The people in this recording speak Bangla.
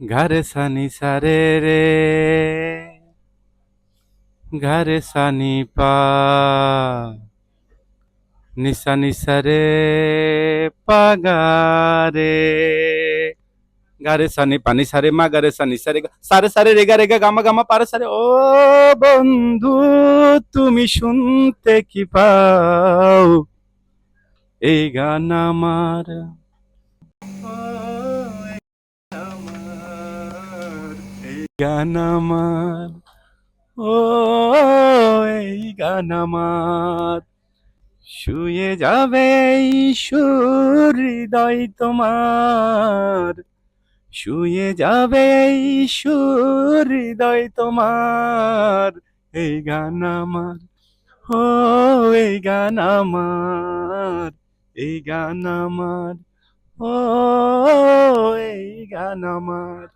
ঘরে সানি সারে রে, ঘরে সানি পা, নিসা নিসা রে, পাগারে, গারে সানি পানি সারে মা গারে সানি সারে সারে সারে রেগা রেগা গামা গামা পারে সারে। ও বন্ধু, তুমি শুনতে কি পাও এই গান আমার? ও আমার, এই গান আমার, ও এই গান আমার। শুয়ে যাবে এই সুর হৃদয় তোমার, শুয়ে যাবে এই সুর হৃদয় তোমার। এই গান আমার, ও এই গান আমার, এই গান আমার, ও এই গান আমার।